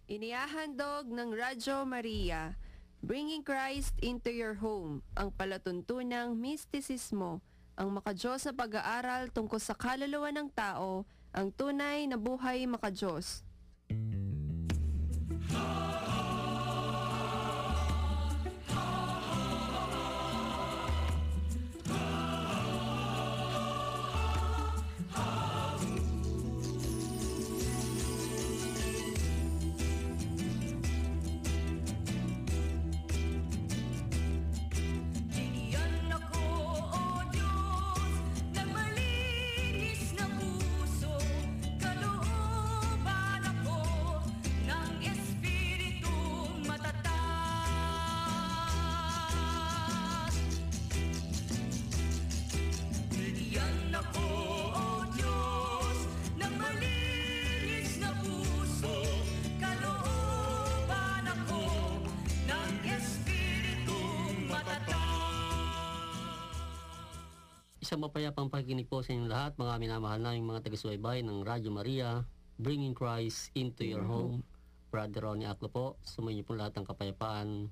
Inihahandog ng Radyo Maria, Bringing Christ into Your Home, ang palatuntunang mistisismo, ang makadiyos na pag-aaral tungkol sa kaluluwa ng tao, ang tunay na buhay makadiyos. Isang mapayapang pakikinig po sa inyong lahat, mga minamahal naming mga taga-subaybay ng Radyo Maria, Bringing Christ into Your Home. Brother Ronnie Aclo po, sumayin niyo po lahat ng kapayapaan.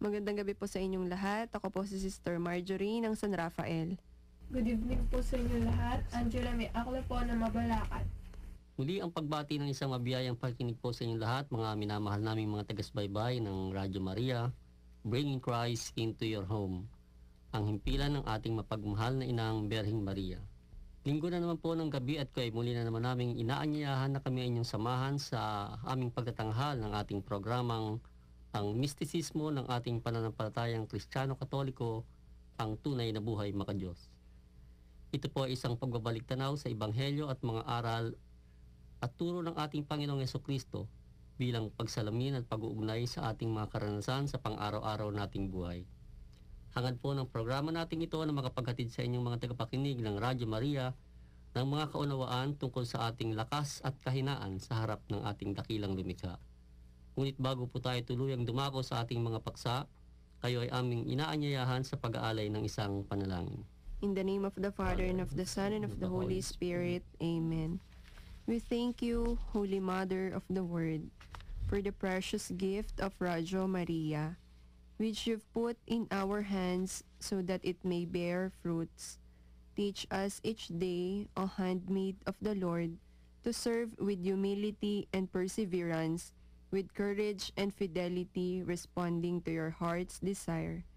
Magandang gabi po sa inyong lahat. Ako po si Sister Marjorie ng San Rafael. Good evening po sa inyong lahat. Angela May Aclo po na Mabalacat. Muli ang pagbati ng isang mabiyayang pakikinig po sa inyong lahat, mga minamahal naming mga taga-subaybay ng Radyo Maria, Bringing Christ into Your Home. Ang himpilan ng ating mapagmahal na inang Berhing Maria. Linggo na naman po ng gabi at kaya muli na naman naming inaanyayahan na kami inyong samahan sa aming pagtatanghal ng ating programang ang mistisismo ng ating pananampalatayang Kristiyano-Katoliko, ang tunay na buhay makadiyos. Ito po ay isang pagbabalik tanaw sa Ebanghelyo at mga aral at turo ng ating Panginoong Jesucristo bilang pagsalamin at pag-uugnay sa ating mga karanasan sa pang-araw-araw nating buhay. Hangad po ng programa natin ito na makapaghatid sa inyong mga tagapakinig ng Radyo Maria ng mga kaunawaan tungkol sa ating lakas at kahinaan sa harap ng ating dakilang lumikha. Ngunit bago po tayo tuluyang dumako sa ating mga paksa, kayo ay aming inaanyayahan sa pag-aalay ng isang panalangin. In the name of the Father, and of the Son, and of the Holy Spirit. Amen. We thank you, Holy Mother of the Word, for the precious gift of Radyo Maria, which you've put in our hands so that it may bear fruits. Teach us each day, O handmaid of the Lord, to serve with humility and perseverance, with courage and fidelity, responding to your heart's desire.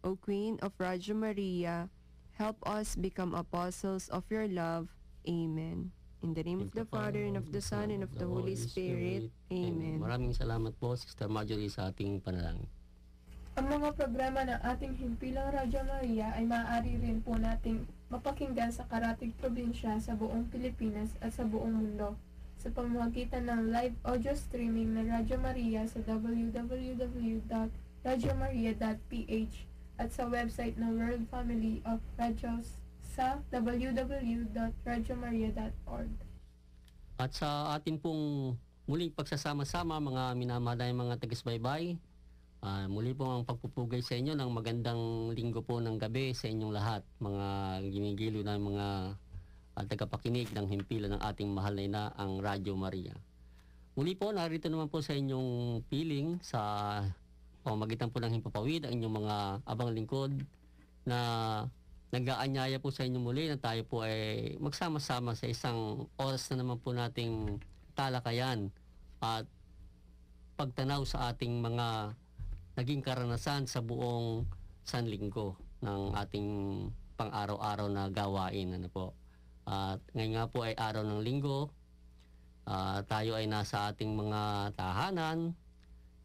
O Queen of Radyo Maria, help us become apostles of your love. Amen. In the name of the Father, and of the Son, and of the Holy Spirit. Amen. Maraming salamat po, Sister Marjorie, sa ating panalangin. Ang mga programa ng ating himpilang Radyo Maria ay maaari rin po nating mapakinggan sa karatig probinsya sa buong Pilipinas at sa buong mundo sa pamamagitan ng live audio streaming ng Radyo Maria sa www.radyomaria.ph at sa website ng World Family of Radios sa www.radyomaria.org. At sa atin pong muling pagsasama-sama, mga minamahal mga taga-subaybay, muli po ang pagpupugay sa inyo ng magandang linggo po ng gabi sa inyong lahat, mga ginigilo na mga tagapakinig ng himpilan ng ating mahal na ina, ang Radyo Maria. Muli po, narito naman po sa inyong piling sa pamamagitan po ng Himpapawid, ang inyong mga abang lingkod na nag-aanyaya po sa inyo muli na tayo po ay magsama-sama sa isang oras na naman po nating talakayan at pagtanaw sa ating mga naging karanasan sa buong sanlinggo ng ating pang-araw-araw na gawain. Ano po. At ngayon nga po ay araw ng linggo. Tayo ay nasa ating mga tahanan,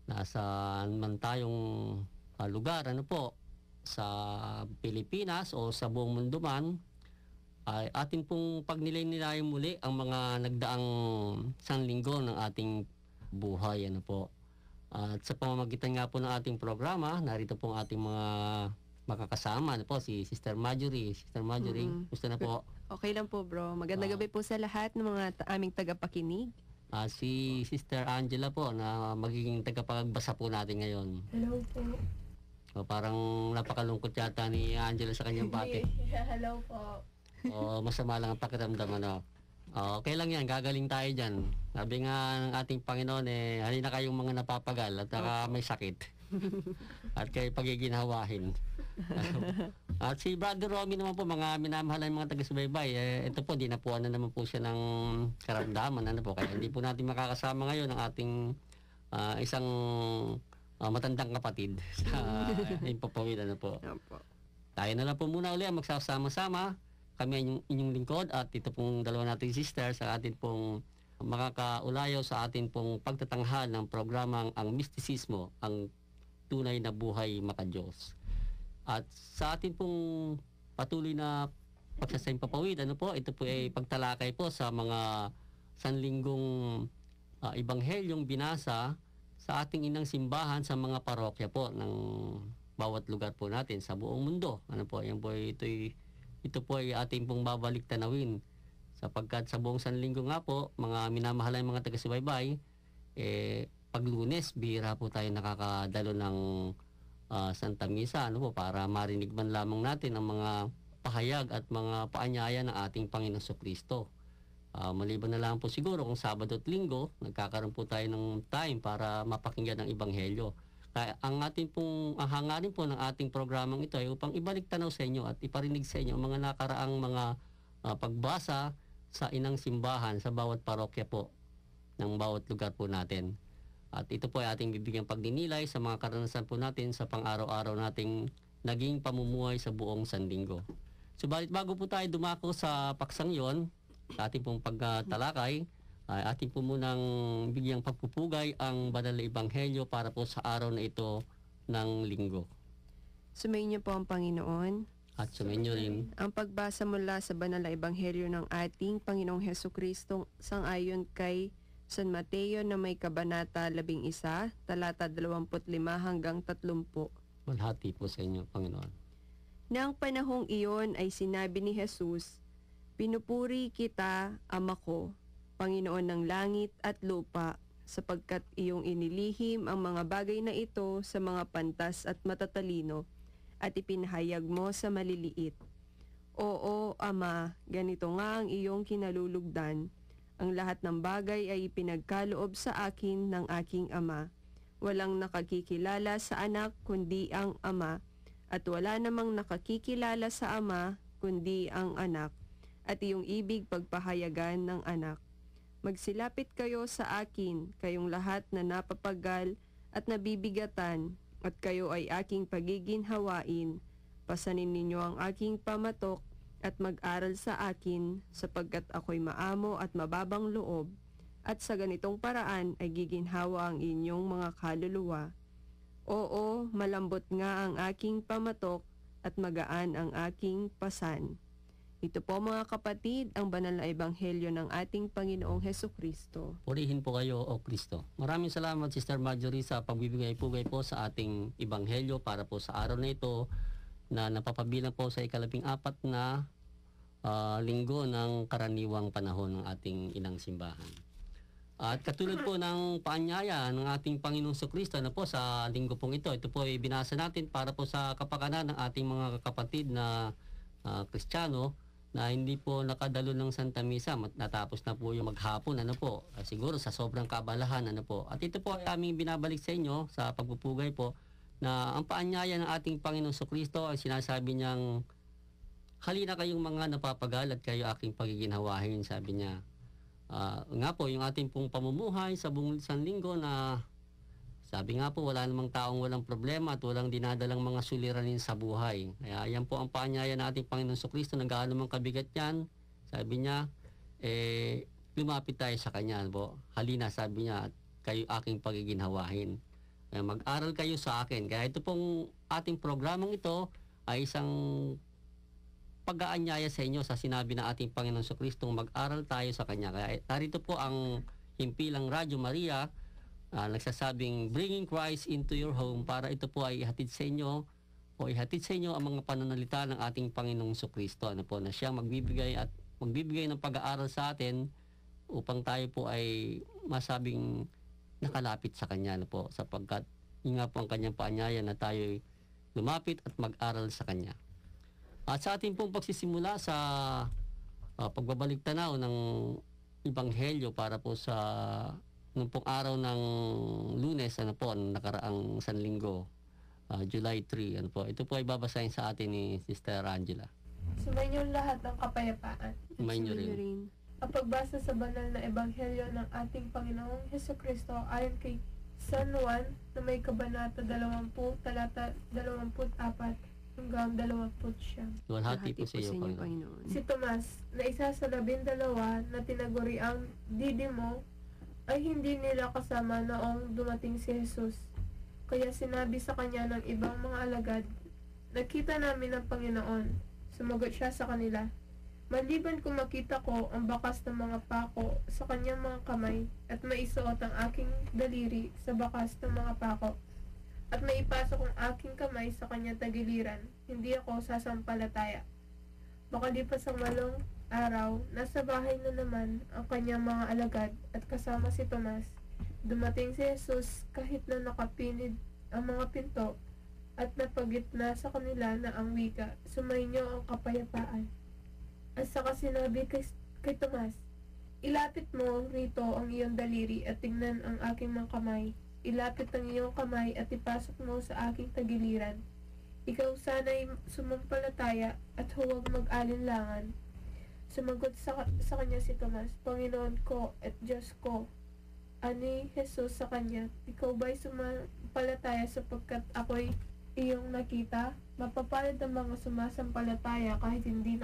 nasa man tayong lugar, ano po, sa Pilipinas o sa buong mundo man, ay atin pong pagnilay-nilayan muli ang mga nagdaang sanlinggo ng ating buhay. Ano po. At sa pamamagitan nga po ng ating programa, narito po ang ating mga makakasama. Ano po, si Sister Marjorie. Sister Marjorie, gusto na po? Okay lang po, bro. Magandang gabi po sa lahat ng mga aming tagapakinig. Si Sister Angela po na magiging tagapagbasa po natin ngayon. Hello po. Parang napakalungkot yata ni Angela sa kanyang bate. Hello po. Masama lang ang pakiramdam, ano. Okay lang yan, gagaling tayo dyan. Sabi nga ng ating Panginoon, halina kayong mga napapagal at saka may sakit. At kayo pagiginhawahin. At si Brother Romy naman po, mga minamahalan mga taga-subaybay, ito po, di na po naman po siya ng karamdaman. Kaya hindi po natin makakasama ngayon ang ating isang matandang kapatid sa Impapawid. Opo. Tayo na lang po muna uli ang magsasama-sama. Kami ang inyong lingkod at ito pong dalawa nating sister sa atin pong makakaulayo sa atin pong pagtatanghal ng programang Ang Mistisismo, ang tunay na buhay makadiyos. At sa atin pong patuloy na pagsasaimpapawid, ito po ay pagtalakay po sa mga sanlinggong ibanghelyong binasa sa ating inang simbahan sa mga parokya po ng bawat lugar po natin sa buong mundo. Ito po ay ating pong babalik tanawin sapagkat sa buong sanlinggo nga po, mga minamahalan mga taga-subaybay, pag Lunes, bihira po tayo nakakadalo ng Santa Misa para marinig man lamang natin ang mga pahayag at mga paanyaya ng ating Panginoong Jesucristo. Maliban na lang po siguro kung Sabado at Linggo, nagkakaroon po tayo ng time para mapakinggan ang Ebanghelyo. Kaya ang hangarin po ng ating programang ito ay upang ibalik tanaw sa inyo at iparinig sa inyo ang mga nakaraang mga pagbasa sa inang simbahan sa bawat parokya po ng bawat lugar po natin. At ito po ay ating bibigyang pagdinilay sa mga karanasan po natin sa pang-araw-araw nating naging pamumuhay sa buong sanlinggo. Subalit bago po tayo dumako sa paksang yon, sa ating pong pagtalakay, ay ating po munang bigyang pagpupugay ang banal na ebanghelyo para po sa araw na ito ng linggo. Sumayin niyo po ang Panginoon. At sumayin niyo rin Ang pagbasa mula sa banal na ebanghelyo ng ating Panginoong Hesukristo sangayon kay San Mateo na may kabanata 11, talata 25 hanggang 30. malhati po sa inyo, Panginoon. Nang panahong iyon ay sinabi ni Jesus, "Pinupuri kita, Ama ko, Panginoon ng langit at lupa, sapagkat iyong inilihim ang mga bagay na ito sa mga pantas at matatalino, at ipinahayag mo sa maliliit. Oo, Ama, ganito nga ang iyong kinalulugdan. Ang lahat ng bagay ay ipinagkaloob sa akin ng aking Ama. Walang nakakikilala sa anak kundi ang Ama, at wala namang nakakikilala sa Ama kundi ang anak, at iyong ibig pagpahayagan ng anak. Magsilapit kayo sa akin, kayong lahat na napapagal at nabibigatan, at kayo ay aking pagiginhawain. Pasanin ninyo ang aking pamatok at mag-aral sa akin, sapagkat ako'y maamo at mababang loob, at sa ganitong paraan ay giginhawa ang inyong mga kaluluwa. Oo, malambot nga ang aking pamatok at magaan ang aking pasan." Ito po mga kapatid, ang banal na ebanghelyo ng ating Panginoong Hesukristo. Purihin po kayo, O Kristo. Maraming salamat, Sister Marjorie, sa pagbibigay-pugay po sa ating ebanghelyo para po sa araw na ito na napapabilang po sa 14 na linggo ng karaniwang panahon ng ating inang simbahan. At katulad po ng paanyaya ng ating Panginoong Jesucristo po sa linggo pong ito po ay binasa natin para po sa kapakanan ng ating mga kapatid na Kristiyano na hindi po nakadalo ng Santa Misa, natapos na po yung maghapon, siguro sa sobrang kabalahan, At ito po ay aming binabalik sa inyo sa pagpupugay po na ang paanyaya ng ating Panginoong Jesucristo ay sinasabi niyang, "Halina kayong mga napapagal at kayo aking pagiginhawahin," sabi niya. Nga po, yung ating pong pamumuhay sa buong sanlinggo na sabi nga po, wala namang taong walang problema at walang dinadalang mga suliranin sa buhay. Kaya yan po ang paanyaya ng ating Panginoon Jesucristo na gaano mang kabigat yan. Sabi niya, lumapit tayo sa Kanya. Halina, sabi niya, at kayo aking pagiginhawahin. Kaya mag-aral kayo sa akin. Kaya ito pong ating programang ito ay isang pag-aanyaya sa inyo sa sinabi ng ating Panginoon Jesucristo, mag-aral tayo sa Kanya. Kaya narito po ang himpilang Radyo Maria, nagsasabing bringing Christ into your home para ito po ay ihatid sa inyo ang mga pananalita ng ating Panginoong Jesucristo na siya magbibigay ng pag-aaral sa atin upang tayo po ay masabing nakalapit sa Kanya sapagkat yun nga po ang Kanyang paanyaya na tayo ay lumapit at mag-aral sa Kanya. At sa ating pong pagsisimula sa pagbabalik tanaw ng Ebanghelyo para po sa nung pong araw ng Lunes, ano po, nakaraang Sanlinggo, July 3, ano po. Ito po ay babasahin sa atin ni Sister Angela. Sumainyo lahat ng kapayapaan. Kumain nyo Sumainyo rin. Ang pagbasa sa banal na ebanghelyo ng ating Panginoong Hesukristo ayon kay San Juan na may kabanata 20, talata 24 hanggang 29. Luwalhati po sa iyo, Panginoon. Panginoon. Si Tomas, na isa sa 12 na tinaguriang Didimo, ay hindi nila kasama noong dumating si Jesus. Kaya sinabi sa kanya ng ibang mga alagad, "Nakita namin ang Panginoon." Sumagot siya sa kanila, "Maliban kung makita ko ang bakas ng mga pako sa kanyang mga kamay at maisuot ang aking daliri sa bakas ng mga pako at maipasok ang aking kamay sa kanyang tagiliran, hindi ako sasampalataya." Makalipas ang 8 araw, nasa bahay na naman ang kanyang mga alagad at kasama si Tomas. Dumating si Jesus kahit na nakapinid ang mga pinto at napagitna sa kanila na ang wika, "Sumainyo ang kapayapaan." At saka sinabi kay Tomas, "Ilapit mo rito ang iyong daliri at tingnan ang aking mga kamay. Ilapit ang iyong kamay at ipasok mo sa aking tagiliran. Ikaw sana'y sumampalataya at huwag mag-alinlangan." Sumagot sa kanya si Tomas, "Panginoon ko at Diyos ko." Ani Jesus sa kanya, "Ikaw ba'y sumampalataya sapagkat ako'y iyong nakita? Mapapalad ang mga sumasampalataya kahit hindi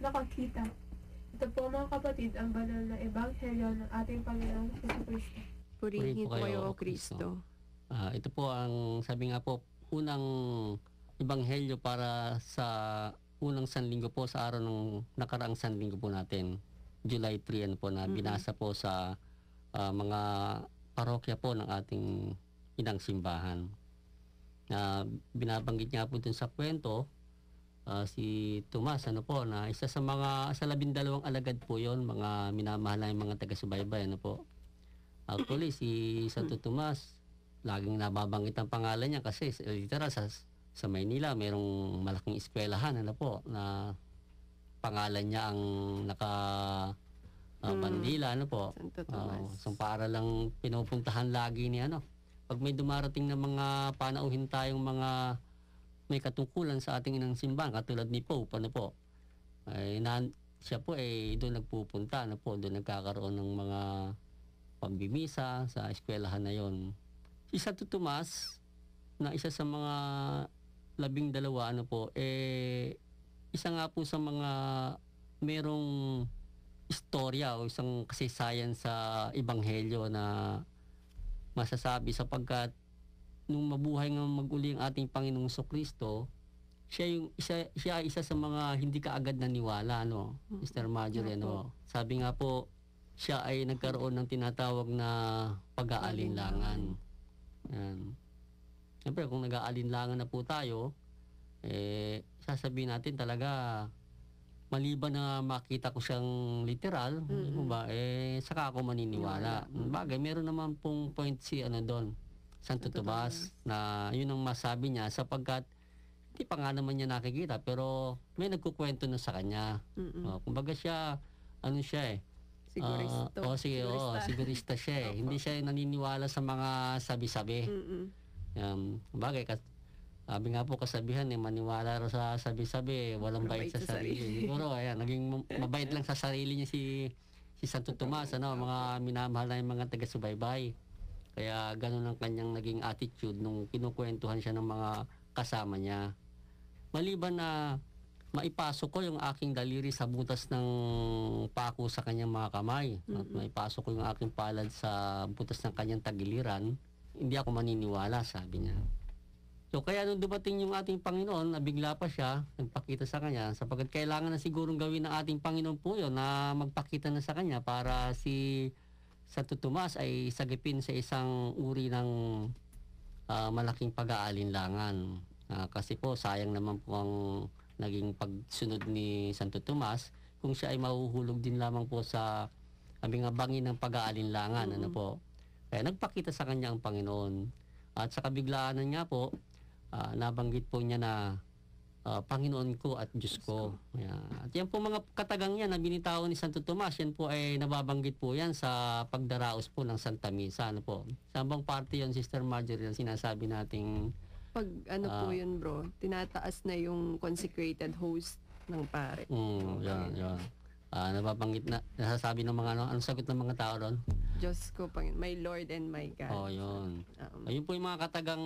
nakakita." Ito po mga kapatid ang banal na ebanghelyo ng ating Panginoong Jesucristo. Purihin po kayo, O Kristo. Ito po ang sabi nga po, unang Ebanghelyo para sa unang Sanlinggo po sa araw ng nakaraang Sanlinggo po natin. July 3 po na binasa po sa mga parokya po ng ating inang simbahan. Binabanggit nga po dun sa kwento, si Tomas, ano po, na isa sa 12 alagad po yon, mga minamahal na yung mga taga-subaybay, ano po. Actually, si Santo Tomas, laging nababanggit ang pangalan niya kasi literal sa Maynila, mayroong malaking eskwelahan, ano po, na pangalan niya ang bandila, ano po. Santo Tomas. So para lang pinupuntahan lagi ni ano. Pag may dumarating na mga panauhin tayong mga may katungkulan sa ating inang simbahan, katulad ni Pope, ano po, ay siya po ay doon nagpupunta, ano po, doon nagkakaroon ng mga pambimisa sa eskwelahan na yon. Si Santo Tomas, na isa sa mga 12, ano po, isa nga po sa mga merong istorya o isang kasaysayan sa Ebanghelyo na masasabi sapagkat nung mabuhay nga maguli ang ating Panginoong Jesucristo, siya isa sa mga hindi kaagad naniwala, no, Mr. Marjorie, no. Sabi nga po, siya ay nagkaroon ng tinatawag na pag-aalinlangan. Yan. Siyempre, kung nag-aalinlangan na po tayo, sasabihin natin talaga, maliban na makita ko siyang literal, saka ako maniniwala. Bagay, meron naman pong point si doon, Santo Tomas, na yun ang masabi niya sapagkat hindi pa nga naman niya nakikita pero may nagkukwento na sa kanya. Kumbaga siya, Siguristo. Sigurista siya. Hindi siya naniniwala sa mga sabi-sabi. Bagay, sabi nga po kasabihan, maniwala raw sa sabi-sabi, walang bait sa sarili. Siguro, naging mabait lang sa sarili niya si Santo Tomas, mga minamahal na yung mga taga-subaybay. Kaya ganun ang kanyang naging attitude nung kinukwentuhan siya ng mga kasama niya. Maliban na maipasok ko yung aking daliri sa butas ng pako sa kanyang mga kamay, at maipasok ko yung aking palad sa butas ng kanyang tagiliran, hindi ako maniniwala, sabi niya. So kaya nung dumating yung ating Panginoon, nabigla pa siya, nagpakita sa kanya, sapagkat kailangan na sigurong gawin ng ating Panginoon po yun na magpakita na sa kanya para si Santo Tomas ay sagipin sa isang uri ng malaking pag-aalinlangan. Kasi po sayang naman po ang naging pagsunod ni Santo Tomas kung siya ay mahuhulog din lamang po sa aming bangin ng pag-aalinlangan. Ano po? Kaya nagpakita sa kanya ang Panginoon. At sa kabiglaanan nga po, nabanggit po niya na Panginoon ko at Diyos ko. Ayan. At yan po mga katagang yan na binitawan ni Santo Tomas, yan po ay nababanggit po yan sa pagdaraos po ng Santa Misa. Ano po? Sa bang parte yon Sister Marjorie, ang sinasabi nating Pag po yun bro, tinataas na yung consecrated host ng pare. yan. Nababanggit na, nasasabi ng mga anong sagot ng mga tao doon? Diyos ko, Panginoon, my Lord and my God. Oh, yun. Ayun po yung mga katagang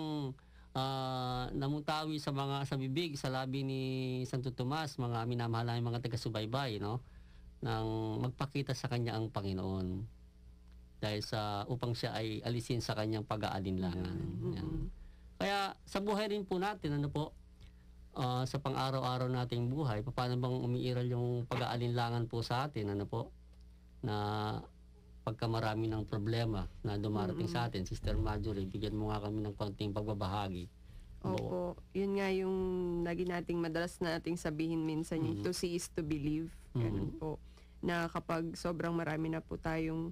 namutawi sa bibig, sa labi ni Santo Tomas, mga minamahal namin mga taga-subaybay, no? Nang magpakita sa kanya ang Panginoon. Dahil upang siya ay alisin sa kanyang pag-aalinlangan. Yan. Kaya sa buhay rin po natin, sa pang-araw-araw nating buhay, paano bang umiiral yung pag-aalinlangan po sa atin, na pagka marami ng problema na dumarating sa atin. Sister Marjorie, bigyan mo nga kami ng konting pagbabahagi. Opo, yun nga yung lagi nating madalas nating sabihin minsan, yung to see is to believe. Ganun po. Na kapag sobrang marami na po tayong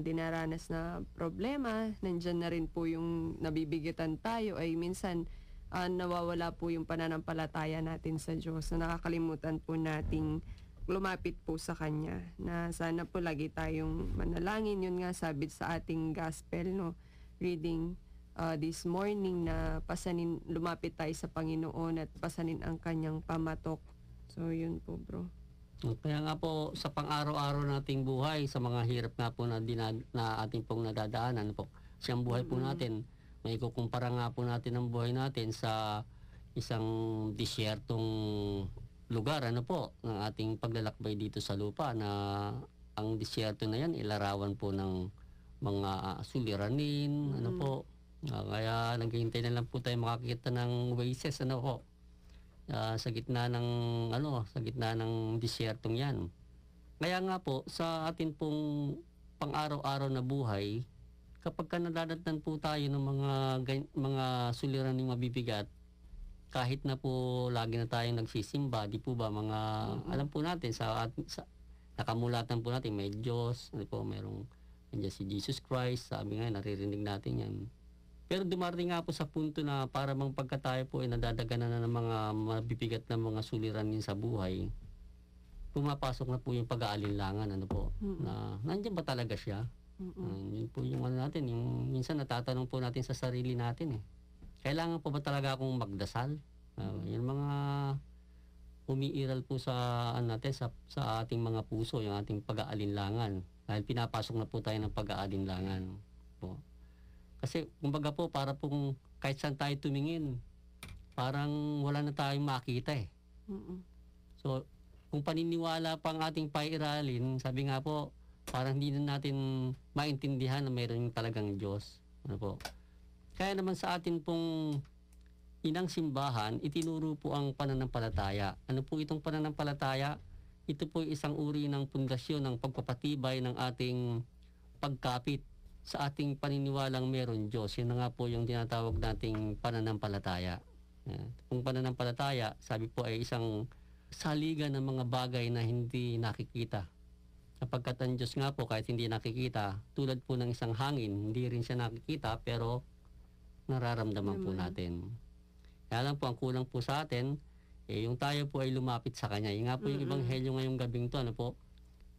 dinaranas na problema, nandyan na rin po yung nabibigatan tayo, ay minsan nawawala po yung pananampalataya natin sa Diyos, na nakakalimutan po nating lumapit po sa Kanya, na sana po lagi tayong manalangin. Yun nga sabi sa ating gospel, no, reading this morning, na lumapit tayo sa Panginoon at pasanin ang Kanyang pamatok. So yun po bro. Kaya nga po sa pang-araw-araw nating buhay, sa mga hirap nga po na ating pong nadadaanan po, siyang buhay po natin, may kukumpara nga po natin ang buhay natin sa isang disyertong lugar, ng ating paglalakbay dito sa lupa, na ang disyerto na yan ilarawan po ng mga suliranin, kaya naghihintay na lang po tayo makakita ng oasis, sa gitna ng disyertong yan. Kaya nga po sa atin pong pang-araw-araw na buhay, kapag nadadatnan po tayo ng mga suliraning mabibigat, kahit na po lagi na tayong nagsisimba, di po ba, alam po natin sa nakamulatan po natin, may Diyos, nandiyan si Jesus Christ, sabi nga, naririnig natin yan. Pero dumarating nga po sa punto na para bang pagka tayo po ay nadadaganan na ng mga mabibigat na mga suliranin sa buhay, pumapasok na po yung pag-aalinlangan, na nandiyan ba talaga siya? Yun po yung natin, yung minsan natatanong po natin sa sarili natin, kailangan po ba talaga akong magdasal? Yung mga umiiral po sa ating mga puso, yung ating pag-aalinlangan. Dahil pinapasok na po tayo ng pag-aalinlangan po. Kasi kumbaga po, para pong kahit saan tayo tumingin, parang wala na tayong makita So, kung paniniwala pang ating pairalin, sabi nga po, parang hindi na natin maintindihan na mayroon talagang Diyos. Kaya naman sa atin pong inang simbahan, itinuro po ang pananampalataya. Ano po itong pananampalataya? Ito po isang uri ng pundasyon ng pagpapatibay ng ating pagkapit sa ating paniniwalang meron Diyos. Yan na nga po yung tinatawag nating pananampalataya. Kung pananampalataya, sabi po ay isang saligan ng mga bagay na hindi nakikita. Sapagkat ang Diyos nga po, kahit hindi nakikita, tulad po ng isang hangin, hindi rin siya nakikita, pero nararamdaman po natin. Kaya lang po, ang kulang po sa atin, yung tayo po ay lumapit sa Kanya. Yung nga po yung ebanghelyo ngayong gabing to,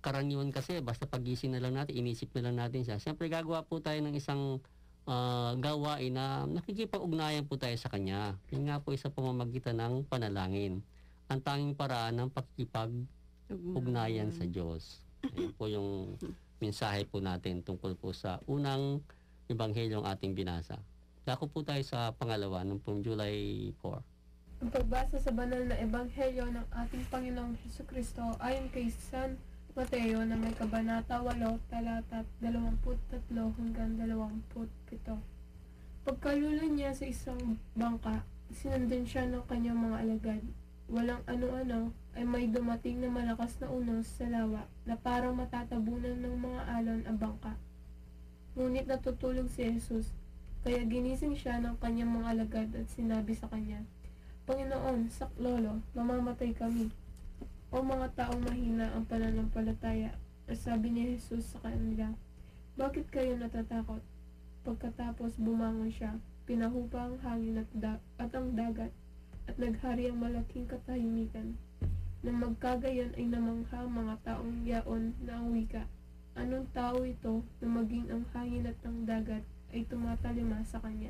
karaniwan kasi, basta pagising na lang natin, inisip na lang natin siya. Siyempre, gagawa po tayo ng isang gawain na nakikipag-ugnayan po tayo sa Kanya. Yung nga po isa pamamagitan ng panalangin. Ang tanging paraan ng pakikipag-ugnayan sa Diyos. Ayan po yung mensahe po natin tungkol po sa unang ebanghelyong ating binasa. Dako po tayo sa pangalawa, nung pong July 4. Ang pagbasa sa banal na ebanghelyo ng ating Panginoong Hesukristo ayon kay San Mateo na may kabanata 8, talata 23 hanggang 27. Pagkalulad niya sa isang bangka, sinundan siya ng kanyang mga alagad. Walang ano-ano ay may dumating na malakas na unos sa lawa na parang matatabunan ng mga alon ang bangka. Ngunit natutulog si Jesus, kaya ginising siya ng kanyang mga alagad at sinabi sa kanya, Panginoon, saklolo, mamamatay kami. O mga taong mahina ang pananampalataya, sabi ni Jesus sa kanila, bakit kayo natatakot? Pagkatapos bumangon siya, pinahupa ang hangin at ang dagat, at naghari ang malaking katahimikan. Nang magkagayon ay namangha ang mga taong yaon na ang wika. Anong tao ito na maging ang hangin at ang dagat ay tumatalima sa kanya?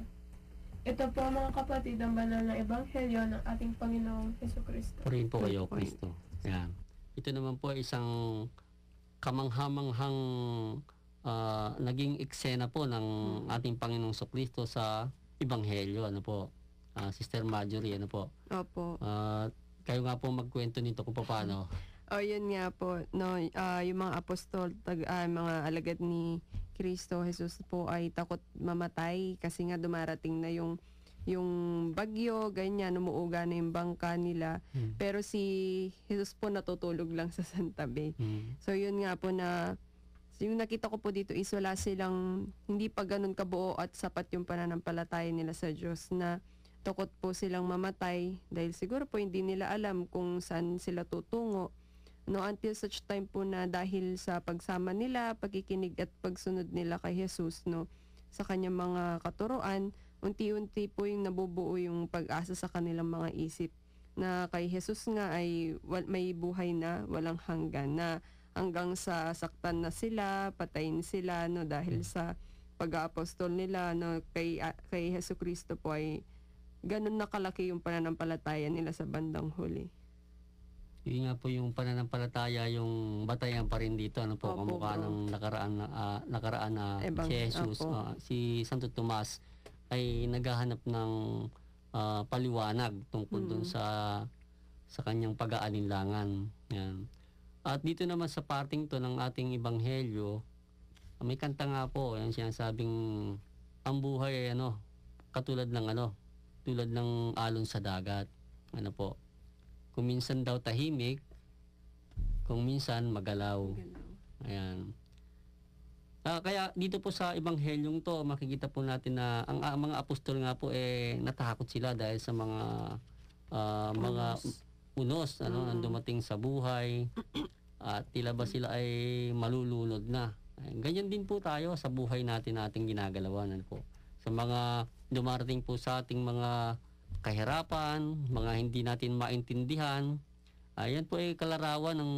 Ito po mga kapatid ang banal na ebanghelyo ng ating Panginoong Hesukristo. Purihin po kayo, Kristo. Yan. Ito naman po ay isang kamanghamanghang naging eksena po ng ating Panginoong Hesukristo sa ebanghelyo. Ano po? Sister Marjorie, ano po? Opo. Kayo nga po magkwento nito kung paano. Yun nga po, no, yung mga apostol, mga alagad ni Kristo Jesus po ay takot mamatay kasi nga dumarating na yung bagyo, ganyan, umuuga na yung bangka nila. Pero si Jesus po natutulog lang sa santabi. So yun nga po na, yung nakita ko po dito is wala silang, hindi pa ganun kabuo at sapat yung pananampalataya nila sa Diyos na takot po silang mamatay dahil siguro po hindi nila alam kung saan sila tutungo. No, until such time po na dahil sa pagsama nila, pagkikinig at pagsunod nila kay Jesus, no, sa kanyang mga katuruan, unti-unti po yung nabubuo yung pag-asa sa kanilang mga isip na kay Jesus nga ay may buhay na walang hanggan, na hanggang sa saktan na sila, patayin sila, no, dahil sa pag-aapostol nila, no, kay Jesucristo po ay ganun na kalaki yung pananampalataya nila sa bandang huli. Yun nga po yung pananampalataya, yung batayan pa rin dito. Ano po, Opo, kamukha bro. ng nakaraan na si Jesus, Opo. si Santo Tomas ay naghahanap ng paliwanag tungkol dun sa kanyang pag-aalinlangan. Yan. At dito naman sa parting to ng ating ebanghelyo, may kanta nga po, yung sinasabing ang buhay ay katulad ng alon sa dagat. Ano po? Kung minsan daw tahimik, kung minsan magalaw. Ayan. Kaya dito po sa ebanghelyong to, makikita po natin na ang mga apostol nga po natakot sila dahil sa mga unos ang dumating sa buhay. At tila ba sila ay malulunod na. Ganyan din po tayo sa buhay nating ginagalawan. Ano po? Sa mga dumarating po sa ating mga kahirapan, mga hindi natin maintindihan. Ayan po ay kalarawan ng,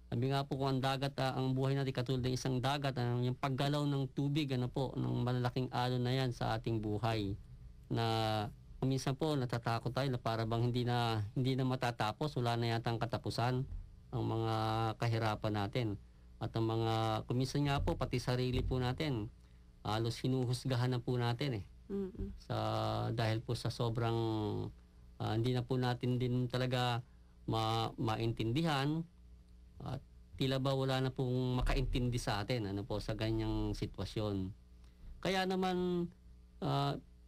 sabi nga po kung ang dagat, ang buhay natin katulad ng isang dagat, yung paggalaw ng tubig, ng malalaking alon na yan sa ating buhay. Na minsan po natatakot tayo na para bang hindi na matatapos, wala na yatang katapusan ang mga kahirapan natin. At ang mga, kuminsan nga po, pati sarili po natin, halos hinuhusgahan na po natin dahil po sa sobrang hindi na po natin din talaga maintindihan at tila ba wala na pong makaintindi sa atin sa ganyang sitwasyon. Kaya naman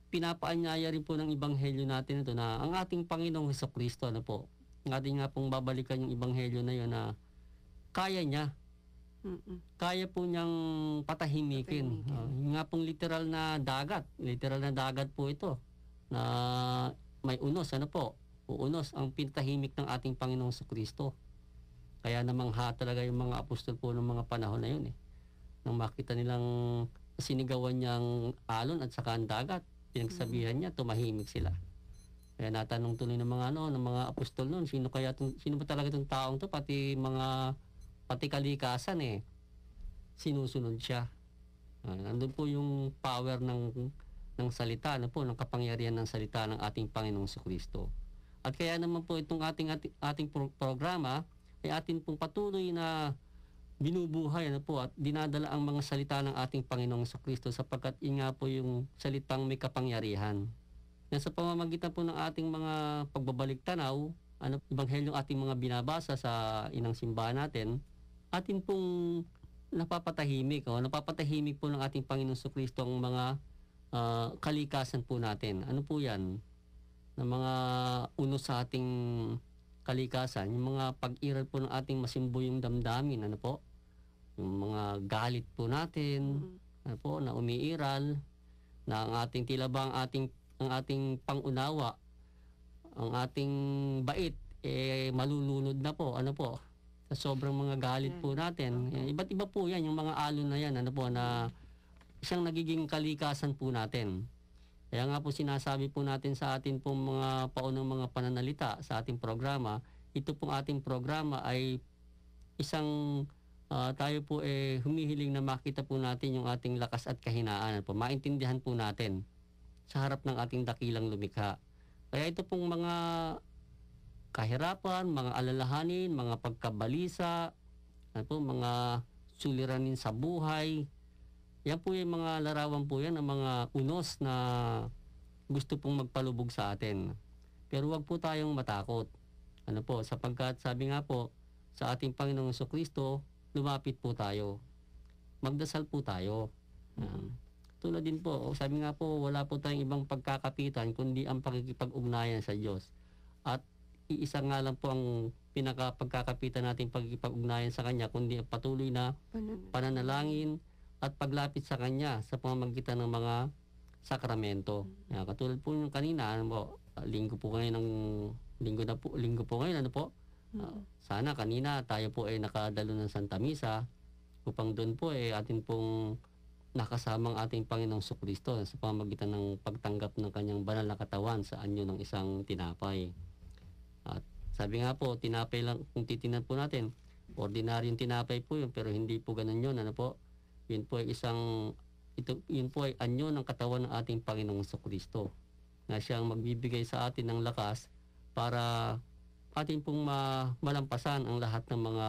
pinapaanyaya rin po ng ebanghelyo natin ito na ang ating Panginoong Hesukristo ang ating nga pong babalikan yung ebanghelyo na yun na kaya niya. Kaya po niyang patahimikin. Yung nga pong literal na dagat po ito na may unos, uunos ang pinatahimik ng ating Panginoong Hesukristo. Kaya namangha talaga yung mga apostol po ng mga panahon na yun nang makita nilang sinigawan niyang alon at saka ang dagat, pinagsabihan niya, tumahimik sila. Kaya natanong tuloy ng mga apostol noon, sino ba talaga itong taong to, pati kalikasan sinusunod siya. Nandun po yung power ng salita, ng kapangyarihan ng salita ng ating Panginoong Hesukristo. At kaya naman po itong ating programa ay atin pong patuloy na binubuhay at dinadala ang mga salita ng ating Panginoong Hesukristo sapagkat yun nga po yung salitang may kapangyarihan. Sa pamamagitan po ng ating mga pagbabalik tanaw, ebanghelyong ating mga binabasa sa inang simbahan natin, atin pong napapatahimik po ng ating Panginoong Hesukristo ang mga kalikasan po natin. Ano po yan? Na mga unos sa ating kalikasan, yung mga pag-iral po ng ating masimbuyong damdamin, yung mga galit po natin, na umiiral, na ang ating tila ba ang ating pangunawa, ang ating bait, malulunod na po, sa sobrang mga galit po natin. Iba't iba po yan, yung mga alon na yan, na siyang nagiging kalikasan po natin. Kaya nga po sinasabi po natin sa atin pong mga paunang mga pananalita sa ating programa, ito pong ating programa ay isang tayo po humihiling na makita po natin yung ating lakas at kahinaan po. Maintindihan po natin sa harap ng ating dakilang lumikha. Kaya ito pong mga kahirapan, mga alalahanin, mga pagkabalisa, mga suliranin sa buhay, yan po yung mga larawan po yan ng mga unos na gusto pong magpalubog sa atin. Pero wag po tayong matakot. Sapagkat sabi nga po, sa ating Panginoong Jesucristo, lumapit po tayo. Magdasal po tayo. Tulad din po, sabi nga po, wala po tayong ibang pagkakapitan kundi ang pakikipag-ugnayan sa Diyos. At iisa nga lang po ang pinaka-pagkakapitan nating pakikipag-ugnayan sa Kanya, kundi ang patuloy na pananalangin at paglapit sa Kanya sa pamamagitan ng mga sakramento. Katulad po yung kanina, linggo po ngayon, sana kanina tayo po ay nakadalo ng Santa Misa upang doon po atin pong nakasamang ating Panginoong Jesucristo sa pamamagitan ng pagtanggap ng Kanyang banal na katawan sa anyo ng isang tinapay. At sabi nga po, tinapay lang, kung titingnan po natin, ordinaryong tinapay po yun, pero hindi po ganun yun. Yun po ay yun po ay anyo ng katawan ng ating Panginoong Jesucristo na siyang magbibigay sa atin ng lakas para atin pong malampasan ang lahat ng mga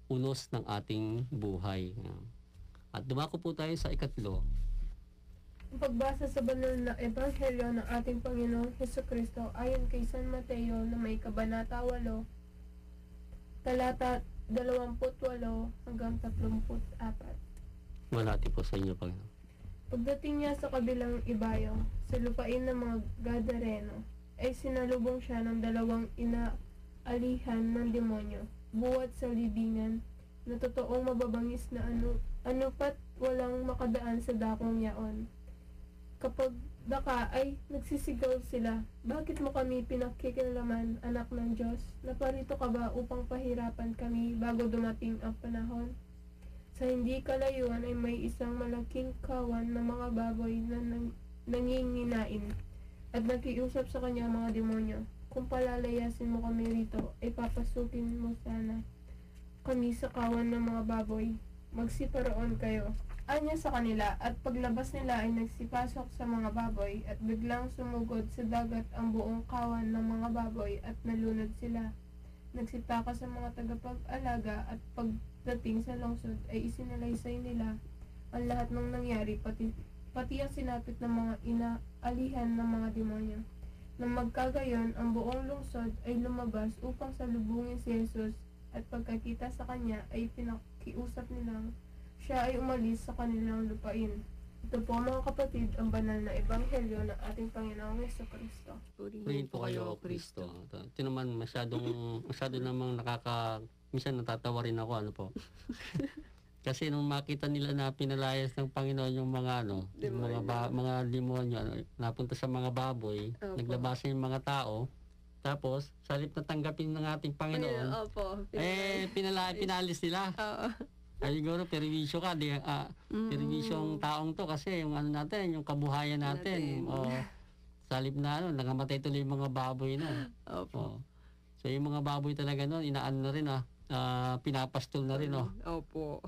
unos ng ating buhay. At dumako po tayo sa 3. Ang pagbasa sa banal na Ebanghelyo ng ating Panginoong Hesukristo ayon kay San Mateo na may kabanata 8, talata 28 hanggang 34. Malati po sa inyo, Panginoon. Pagdating niya sa kabilang ibayaw, sa lupain ng mga Gadareno, ay sinalubong siya ng 2 inaalihan ng demonyo, buwat sa libingan, na totoong mababangis na anupat walang makadaan sa dakong yaon. Kapag daka ay nagsisigaw sila, bakit mo kami pinakikilaman, anak ng Diyos? Naparito ka ba upang pahirapan kami bago dumating ang panahon? Sa hindi kalayuan ay may isang malaking kawan ng mga baboy na nanginginain at nakiusap sa kanya mga demonyo. Kung palalayasin mo kami rito, ay papasukin mo sana kami sa kawan ng mga baboy. Magsiparoon kayo. Anya sa kanila, at paglabas nila ay nagsipasok sa mga baboy at biglang sumugod sa dagat ang buong kawan ng mga baboy at nalunod sila. Nagsitaka sa mga tagapag-alaga at pagdating sa lungsod ay isinalaysay nila ang lahat ng nangyari, pati ang sinapit ng mga inaalihan ng mga demonyo. Nang magkagayon, ang buong lungsod ay lumabas upang salubungin si Jesus, at pagkakita sa kanya ay pinakiusap nilang siya ay umalis sa kanilang lupain. Ito po mga kapatid, ang banal na Ebanghelyo ng ating Panginoong Jesucristo. Purihin po kayo, Kristo. Ito naman masyado namang minsan natatawa rin ako, Kasi nung makita nila na pinalayas ng Panginoon yung mga mga demonyo, napunta sa mga baboy, naglabasan yung mga tao, tapos salip na tanggapin ng ating Panginoon, pinalis nila. Ay siguro perwisyo ka, perwisyong taong to kasi yung natin, yung kabuhayan natin. Salip na nangamatay tuloy yung mga baboy na. So yung mga baboy talaga inaan na rin pinapastol na rin Opo.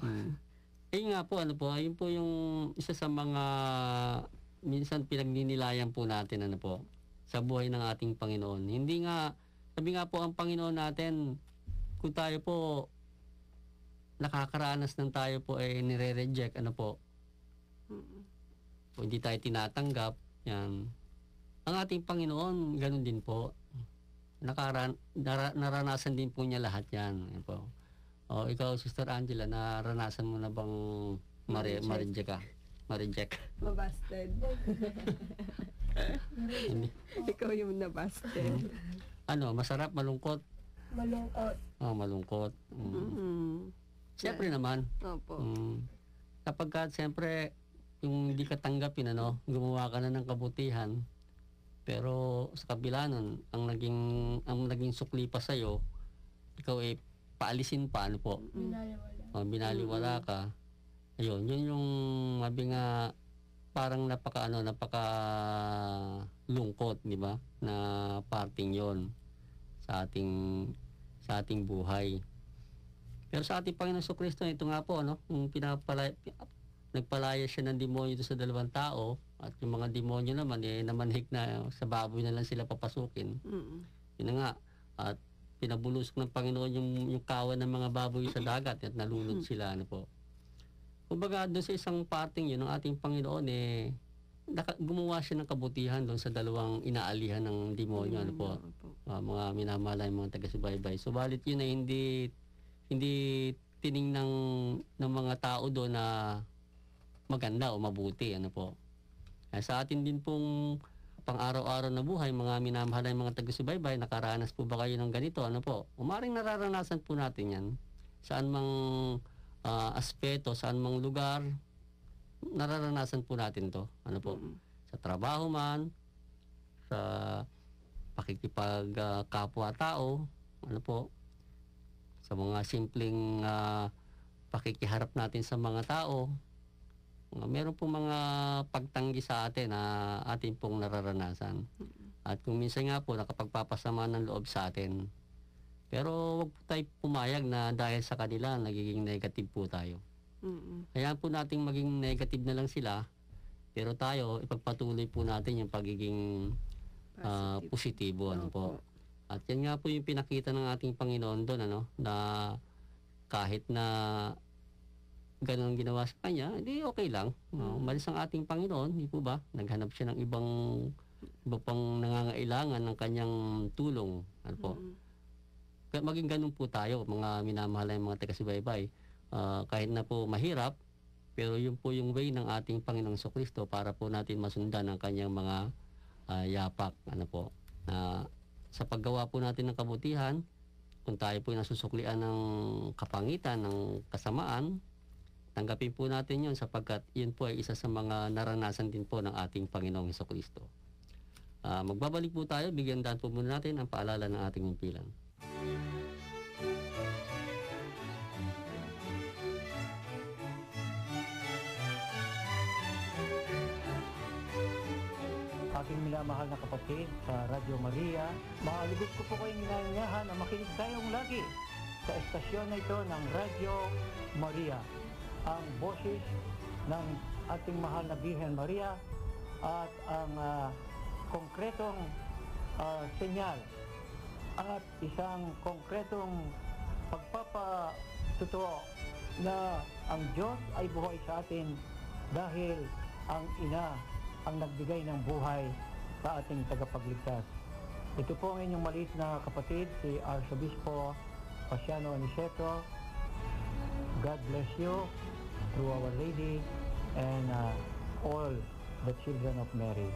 Ayun nga po, ayun po yung isa sa mga minsan pinagninilayan po natin sa buhay ng ating Panginoon. Sabi nga po ang Panginoon natin, kung tayo po nakakaranas ng tayo po nire-reject, o hindi tayo tinatanggap, yan. Ang ating Panginoon, ganun din po. Naranasan din po niya lahat yan. Yan po. Ikaw, Sister Angela, naranasan mo na bang ma-reject ka? Ma-reject? Mabasted. Ikaw yung nabasted. Masarap, malungkot? Malungkot. Malungkot. Siyempre naman. Opo. Kapag siyempre, yung hindi ka tanggapin, gumawa ka na ng kabutihan, pero sa kabila nun, ang naging sukli pa sa'yo, ikaw paalisin pa, Binaliwala. Binaliwala ka. Ayun, yun yung parang napaka lungkot, di ba? Na parting 'yon sa ating buhay. Pero sa ating Panginoon Jesucristo, ito nga po, yung nagpalaya siya ng demonyo doon sa dalawang tao, at yung mga demonyo naman, namanhik na sa baboy na lang sila papasukin. Yun na nga, at pinabulusok ng Panginoon yung kawan ng mga baboy sa dagat at nalunod sila, Kumbaga, doon sa isang parting yun, ng ating Panginoon, gumawa siya ng kabutihan doon sa dalawang inaalihan ng demonyo, mga minamahal mga taga-subaybay. Subalit yun ay hindi tiningnan ng mga tao doon na maganda o mabuti, Sa atin din pong pang-araw-araw na buhay, mga minamahal mga taga-subaybay, nakaranas po ba kayo ng ganito, Umaring nararanasan po natin yan. Saan mang aspeto, saan mang lugar, nararanasan po natin to. Sa trabaho man, sa pakikipag kapwa-tao, sa mga simpleng pakikiharap natin sa mga tao, meron pong mga pagtanggi sa atin na atin pong nararanasan. At kung minsan nga po, nakapagpapasama ng loob sa atin. Pero wag po tayo pumayag na dahil sa kanila, nagiging negative po tayo. Kaya po nating maging negative na lang sila, pero tayo, ipagpatuloy po natin yung pagiging positibo. At yan nga po yung pinakita ng ating Panginoon doon, na kahit na ganun ginawa sa kanya, hindi okay lang. Umalis ang ating Panginoon, hindi po ba? Naghanap siya ng iba pang nangangailangan ng kanyang tulong. Maging ganun po tayo, mga minamahal ng mga taga-subaybay. Kahit na po mahirap, pero yun po yung way ng ating Panginoong Jesucristo para po natin masundan ang kanyang mga yapak. Sa paggawa po natin ng kabutihan, kung tayo po nasusuklian ng kapangitan, ng kasamaan, tanggapin po natin yun sapagkat yun po ay isa sa mga naranasan din po ng ating Panginoong Jesucristo. Magbabalik po tayo, bigyan daan po muna natin ang paalala ng ating himpilan. Aking minamahal na kapatid sa Radyo Maria, maalibig ko po kayong inanyayahan na makinig tayong lagi sa estasyon na ito ng Radyo Maria, ang boses ng ating mahal na Birhen Maria at ang konkretong senyal at isang konkretong pagpapatutuo na ang Diyos ay buhay sa atin dahil ang Ina ang nagbigay ng buhay sa ating tagapagligtas. Ito po ang inyong maliit na kapatid, si Arsobispo Pasiano Aniceto. God bless you through Our Lady and all the children of Mary.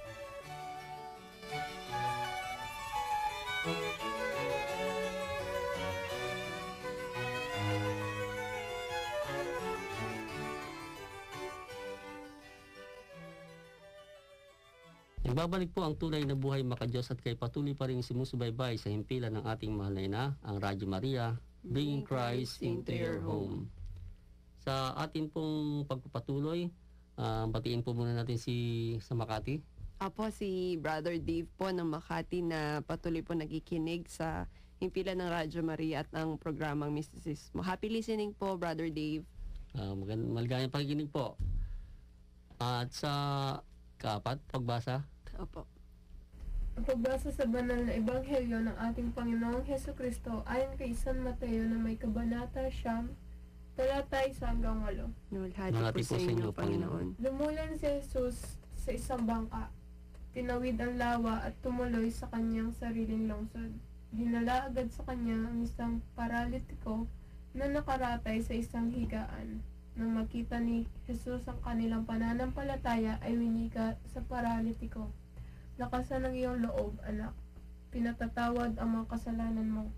Nagbabalik po ang tunay na buhay maka-Diyos at kay patuloy pa rin sumusubaybay sa himpilan ng ating mahal na ina, ang Radyo Maria, bringing Christ into your home. Sa atin pong pagpapatuloy, batiin po muna natin sa Makati. Apo, si Brother Dave po ng Makati na patuloy po nagkikinig sa himpilan ng Radyo Maria at ang programang Mistisismo. Happy listening po, Brother Dave. Maligayang pakikinig po. At sa kaapat, pagbasa. Opo. Ang pagbasa sa banal na ebanghelyo ng ating Panginoong Hesukristo ayon kay San Mateo na may kabanata 9, talatay 1 hanggang 8. Nalhati po sa inyo, Panginoon. Lumulan si Jesus sa isang bangka. Tinawid ang lawa at tumuloy sa kanyang sariling lungsod. Dinala agad sa kanya ang isang paralitiko na nakaratay sa isang higaan. Nang makita ni Jesus ang kanilang pananampalataya ay winika sa paralitiko, "Lakasan ang iyong loob, anak. Pinatatawad ang mga kasalanan mo."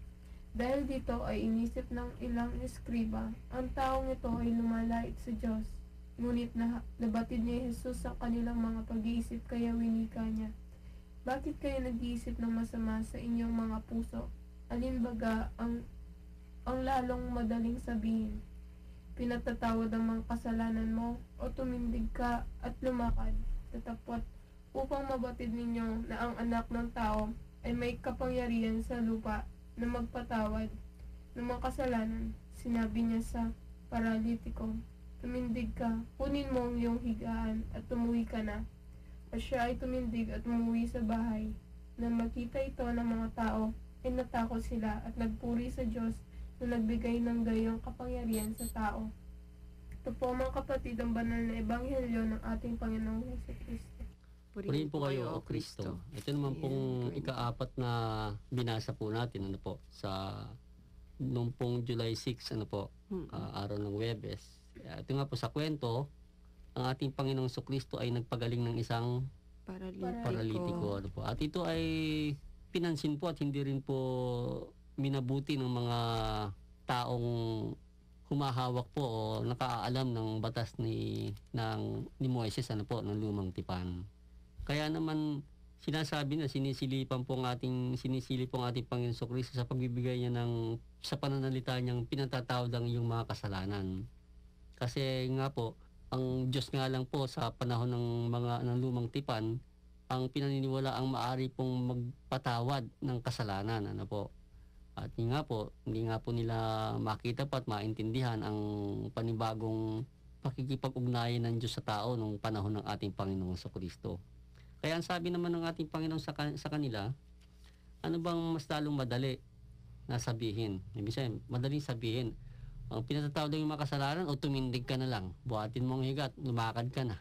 Dahil dito ay inisip ng ilang eskriba, ang taong ito ay lumalait sa Diyos. Ngunit nabatid ni Jesus ang kanilang mga pag-iisip kaya winika niya, "Bakit kayo nag-iisip ng masama sa inyong mga puso? Alin baga ang lalong madaling sabihin? Pinatatawad ang mga kasalanan mo o tumindig ka at lumakad?" Datapwat upang mabatid ninyo na ang anak ng tao ay may kapangyarihan sa lupa na magpatawad ng mga kasalanan. Sinabi niya sa paralitiko, tumindig ka, kunin mo ang iyong higaan at tumuwi ka na. At siya ay tumindig at umuwi sa bahay. Nang makita ito ng mga tao, ay natakot sila at nagpuri sa Diyos na nagbigay ng gayong kapangyarihan sa tao. Ito po mga kapatid ang banal na ebanghelyo ng ating Panginoong Jesucristo. Purihin po kayo, O Kristo. Ito naman pong ika-4 na binasa po natin, ano po, sa noong pong July 6, ano po, araw ng Huwebes. Ito nga po sa kwento, ang ating Panginoong Jesucristo ay nagpagaling ng isang paralitiko. Ano po. At ito ay pinansin po at hindi rin po minabuti ng mga taong humahawak po o nakaalam ng batas ni Moises, ano po, ng lumang tipan. Kaya naman sinasabi na sinisilip po ang ating Panginoon Jesucristo sa pagbibigay niya sa pananalita niyang pinatatawad ang iyong mga kasalanan. Kasi nga po, ang Diyos nga lang po sa panahon ng lumang tipan, ang pinaniniwala ang maari pong magpatawad ng kasalanan, ano po. At hindi nga po nila makita pa at maintindihan ang panibagong pakikipag-ugnayan ng Diyos sa tao nung panahon ng ating Panginoong Jesucristo. Kaya ang sabi naman ng ating Panginoon sa kanila, ano bang mas lalong madali na sabihin? Ibig sabihin, madaling sabihin, ang pinatatawad ng mga kasalanan o tumindig ka na lang, buhatin mo ang higat, lumakad ka na.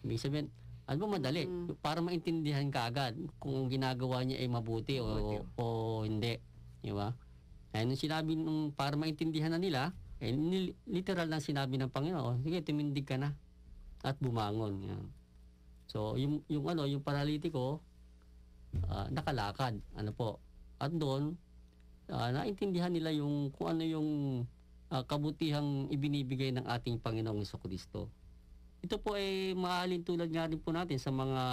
Ibig sabihin, ano bang madali? Para maintindihan ka agad kung ginagawa niya ay mabuti o hindi. Di ba? Kaya nung sinabi para maintindihan na nila, literal na sinabi ng Panginoon, sige, tumindig ka na at bumangon. Yan. So, yung paralitiko, nakalakad. Ano po? At doon, naintindihan nila kung ano yung kabutihang ibinibigay ng ating Panginoong Jesucristo. Ito po ay maaalin tulad nga rin po natin sa mga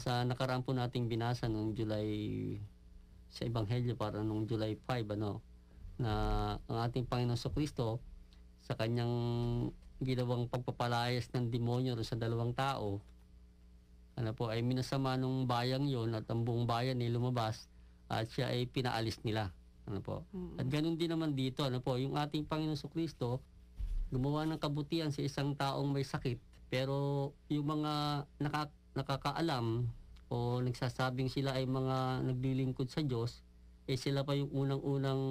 sa nakaraan po nating binasa noong July sa Ebanghelyo para noong July 5 na ang ating Panginoong Jesucristo sa kanyang ginawang pagpapalayas ng demonyo sa 2 tao ay minasama nung bayang yon at ang buong bayan ay lumabas at siya ay pinaalis nila. At ganun din naman dito, yung ating Panginoong Jesucristo gumawa ng kabutihan sa isang taong may sakit, pero yung mga nakakaalam o nagsasabing sila ay mga naglilingkod sa Diyos, sila pa yung unang-unang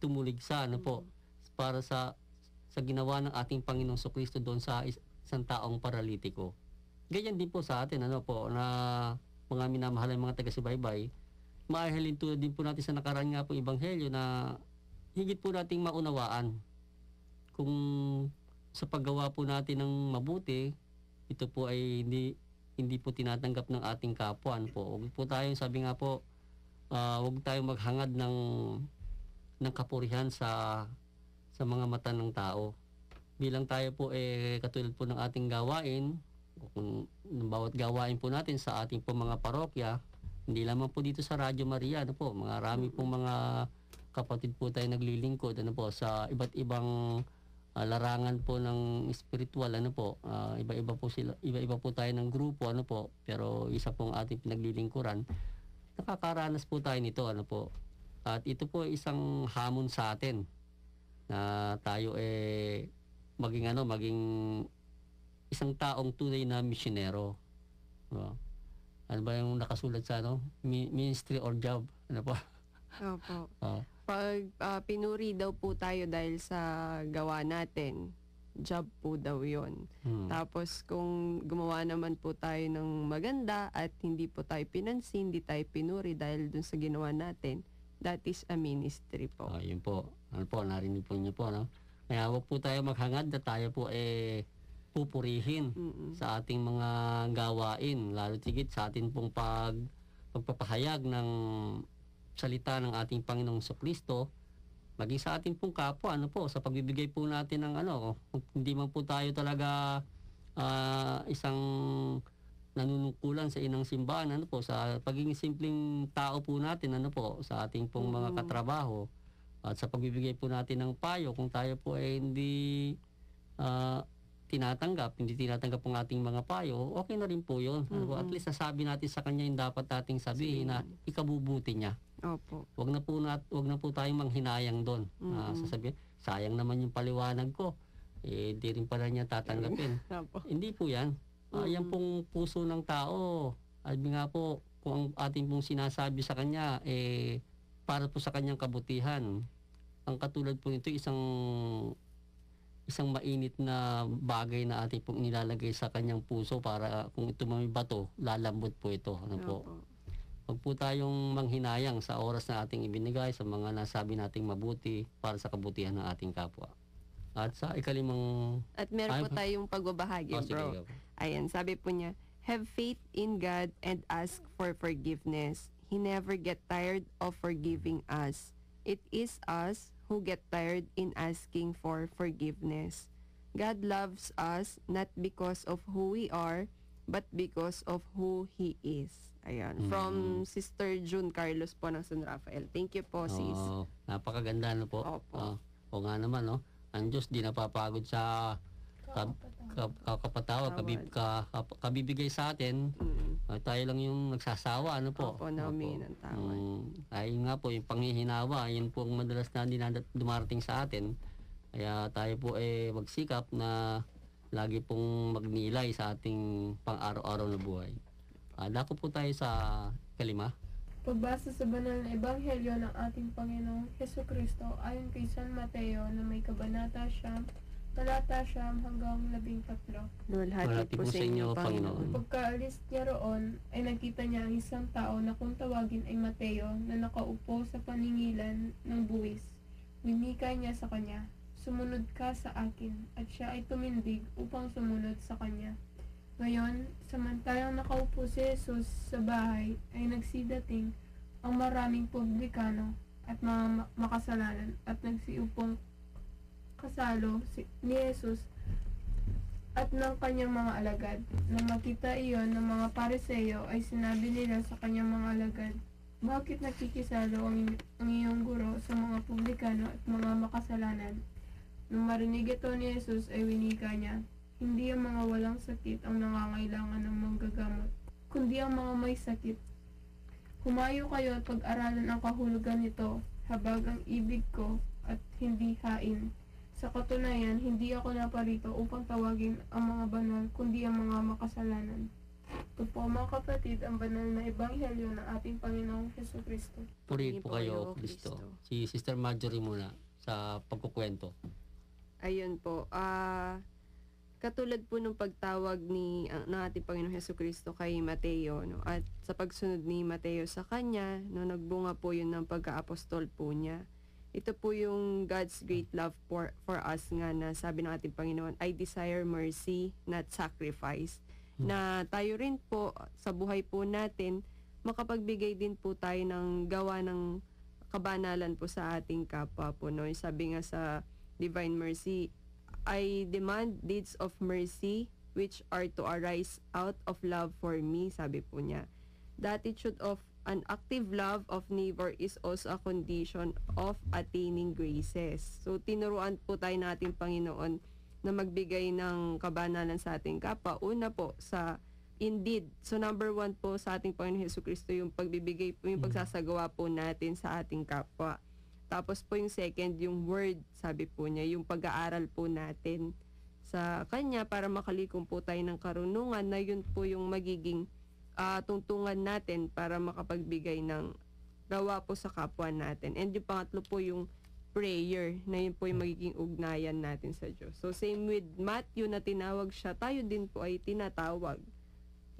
tumuligsa para sa ginawa ng ating Panginoong Jesucristo doon sa isang taong paralitiko. Ganyan din po sa atin, na mga minamahal ng mga taga-subaybay, maahalin tulad din po natin sa nakaraan nga po Ebanghelyo na higit po nating maunawaan kung sa paggawa po natin ng mabuti, ito po ay hindi po tinatanggap ng ating kapwa. Huwag po tayong, sabi nga po, huwag tayong maghangad ng kapurihan sa mga mata ng tao. Bilang tayo po katulad po ng ating gawain, kung bawat gawain po natin sa ating po mga parokya, hindi lamang po dito sa Radyo Maria, marami pong mga kapatid po tayo naglilingkod sa iba't ibang larangan po ng spiritual, iba-iba po tayo ng grupo, pero isa pong ating pinaglilingkuran. Nakakaranas po tayo nito, At ito po ay isang hamon sa atin na tayo maging isang taong tunay na misyonero. Ano ba yung nakasulat sa ministry or job? Ano po? Opo. Pag pinuri daw po tayo dahil sa gawa natin, job po daw yun. Tapos kung gumawa naman po tayo ng maganda at hindi po tayo pinansin, hindi tayo pinuri dahil dun sa ginawa natin, that is a ministry po. Yun po. Narinig po niyo po. Kaya huwag po tayo maghangad na tayo po pupurihin sa ating mga gawain, lalo tigit sa ating pong pagpapahayag ng salita ng ating Panginoong Jesucristo, maging sa ating pong kapwa, sa pagbibigay po natin ng hindi man po tayo talaga isang nanunungkulan sa inang simbahan, sa pagiging simpleng tao po natin, sa ating pong mga katrabaho, at sa pagbibigay po natin ng payo, kung tayo po ay hindi tinatanggap, hindi tinatanggap ang ating mga payo, okay na rin po yun. Ano po, at least nasabi natin sa kanya yung dapat nating sabihin na ikabubuti niya. Opo. Wag na po tayong manghinayang doon. Sasabihin, sayang naman yung paliwanag ko. Di rin pala niya tatanggapin. Opo. Hindi po yan. Yan pong puso ng tao. Sabi nga po, kung ang ating pong sinasabi sa kanya, para po sa kanyang kabutihan. Ang katulad po nito, isang mainit na bagay na ating pong nilalagay sa kanyang puso para kung ito may bato, lalambot po ito. Ano po? Opo. Huwag po tayong manghinayang sa oras na ating ibinigay sa mga nasabi nating mabuti para sa kabutihan ng ating kapwa. At sa ikalimang... At meron po tayong pagbabahagi, sige, bro. Ayan, sabi po niya, have faith in God and ask for forgiveness. He never get tired of forgiving us. It is us who get tired in asking for forgiveness. God loves us not because of who we are, but because of who He is. Ayan. From Sister June Carlos po ng San Rafael. Thank you po, sis. Napakaganda, no po? Opo. O nga naman, no? Ang Diyos di napapagod sa kakapatawa, kabibigay sa atin. Tayo lang yung nagsasawa, ano po? Opo, namin ng tawad. Ayun nga po, yung panghihinawa, yun po ang madalas na dumarating sa atin. Kaya tayo po magsikap na lagi pong magnilay sa ating pang-araw-araw na buhay. Dako po tayo sa kalima. Pagbasa sa banal na ebanghelyo ng ating Panginoong Hesukristo ayon kay San Mateo na may kabanata 9, talata 9 hanggang 13. Luwalhati po sa inyo, Panginoon. Pagkaalis niya roon, ay nakita niya ang isang tao na kung tawagin ay Mateo na nakaupo sa paningilan ng buwis. Winika niya sa kanya, "Sumunod ka sa akin," at siya ay tumindig upang sumunod sa kanya. Ngayon, samantalang nakaupo si Jesus sa bahay, ay nagsidating ang maraming publikano at mga makasalanan at nagsiupong kasalo ni Jesus at ng kanyang mga alagad. Nang makita iyon ng mga Pariseo, ay sinabi nila sa kanyang mga alagad, "Bakit nakikisalo ang iyong guro sa mga publikano at mga makasalanan?" Nang marinig ito ni Jesus, ay winika niya, "Hindi ang mga walang sakit ang nangangailangan ng manggagamot, kundi ang mga may sakit. Humayo kayo at pag-aralan ang kahulugan nito, habag ang ibig ko at hindi hain. Sa katunayan, hindi ako naparito upang tawagin ang mga banal, kundi ang mga makasalanan." Ito po mga kapatid, ang banal na ebanghelyo ng ating Panginoong Hesukristo. Purihin po kayo, Kristo. Si Sister Marjorie muna sa pagkukwento. Ayun po. Katulad po ng pagtawag ng ating Panginoong Hesukristo kay Mateo, no? At sa pagsunod ni Mateo sa kanya, no, nagbunga po yun ng pagka-apostol po niya. Ito po yung God's great love for us nga na sabi ng ating Panginoon, "I desire mercy, not sacrifice." Na tayo rin po, sa buhay po natin, makapagbigay din po tayo ng gawa ng kabanalan po sa ating kapwa po. No? Sabi nga sa Divine Mercy, "I demand deeds of mercy which are to arise out of love for me," sabi po niya. The attitude of an active love of neighbor is also a condition of attaining graces. So, tinuruan po tayo nating Panginoon na magbigay ng kabanalan sa ating kapwa. Una po, sa indeed. So, number 1 po sa ating Panginoon Hesukristo, yung pagbibigay po, yung pagsasagawa po natin sa ating kapwa. Tapos po yung second, yung word, sabi po niya, yung pag-aaral po natin sa kanya para makalikom po tayo ng karunungan na yun po yung magiging tungtungan natin para makapagbigay ng gawa po sa kapwa natin. And yung pangatlo po yung prayer, na yun po yung magiging ugnayan natin sa Diyos. So same with Matthew na tinawag siya, tayo din po ay tinatawag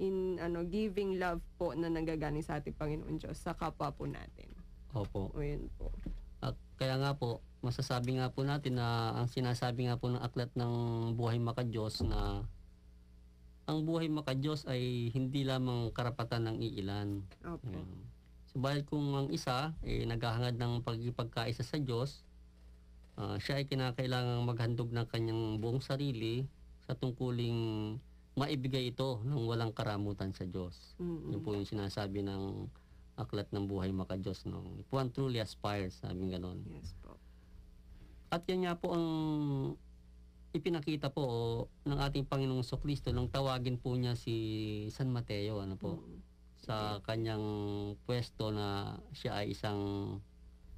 in giving love po na nanggagaling sa ating Panginoon Diyos sa kapwa po natin. Opo. O yun po. At kaya nga po, masasabi nga po natin na ang sinasabi nga po ng aklat ng Buhay Makadiyos na ang buhay makadiyos ay hindi lamang karapatan ng iilan. Opo. Subalit kung ang isa naghahangad ng pagkikaisa sa Diyos, siya ay kinakailangang maghandog ng kanyang buong sarili sa tungkuling maibigay ito ng walang karamutan sa Diyos. Yun po yung sinasabi ng aklat ng Buhay Makadiyos. No? If one truly aspires, sabi ganon. Yes po. At yan nga po ang ipinakita po ng ating Panginoong Kristo nang tawagin po niya si San Mateo, ano po, sa kanyang pwesto na siya ay isang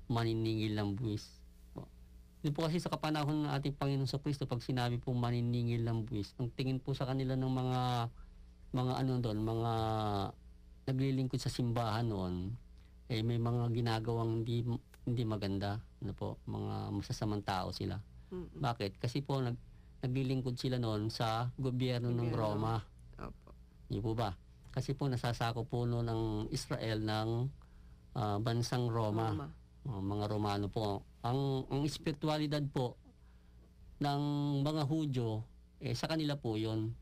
maniningil ng buwis. Yun po kasi sa kapanahon ng ating Panginoong Kristo, pag sinabi pong maniningil ng buwis, ang tingin po sa kanila ng mga ano doon, mga naglilingkod sa simbahan noon, eh may mga ginagawang hindi maganda, ano po, mga masasamang tao sila. Bakit? Kasi po naglilingkod sila noon sa gobyerno ng Roma. Opo. Hindi po ba? Kasi po nasasako po noon ng Israel ng bansang Roma. Mga Romano po. Ang espiritualidad po ng mga Hudyo, sa kanila po yun.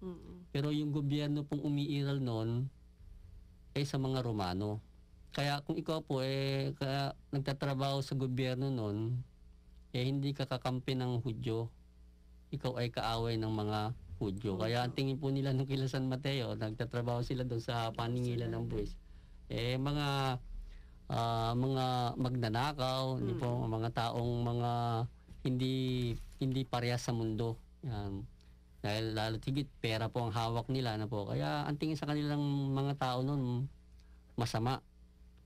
Pero yung gobyerno pong umiiral noon, sa mga Romano. Kaya kung ikaw po, kaya nagtatrabaho sa gobyerno noon, hindi ka kakampi ng Hudyo. Ikaw ay kaaway ng mga Hudyo. Kaya ang tingin po nila nung kila San Mateo, nagtatrabaho sila doon sa paningilan ng buwis. Mga magnanakaw, hindi po, mga taong mga hindi parehas sa mundo. Yan. Dahil lalo tigit pera po ang hawak nila na po. Kaya ang tingin sa kanilang mga tao noon masama.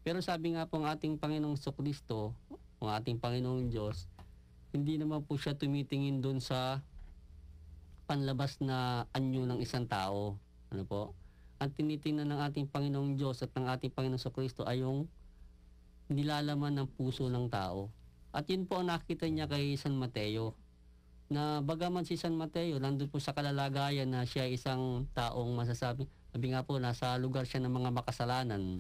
Pero sabi nga po ng ating Panginoong Kristo, ang ating Panginoong Diyos, hindi naman po siya tumitingin doon sa panlabas na anyo ng isang tao. Ano po? Ang tinitingnan ng ating Panginoong Diyos at ng ating Panginoong Kristo ay yung nilalaman ng puso ng tao. At yun po ang nakita niya kay San Mateo, na bagaman si San Mateo nandun po sa kalalagayan na siya isang taong masasabi, sabi nga po, nasa lugar siya ng mga makasalanan.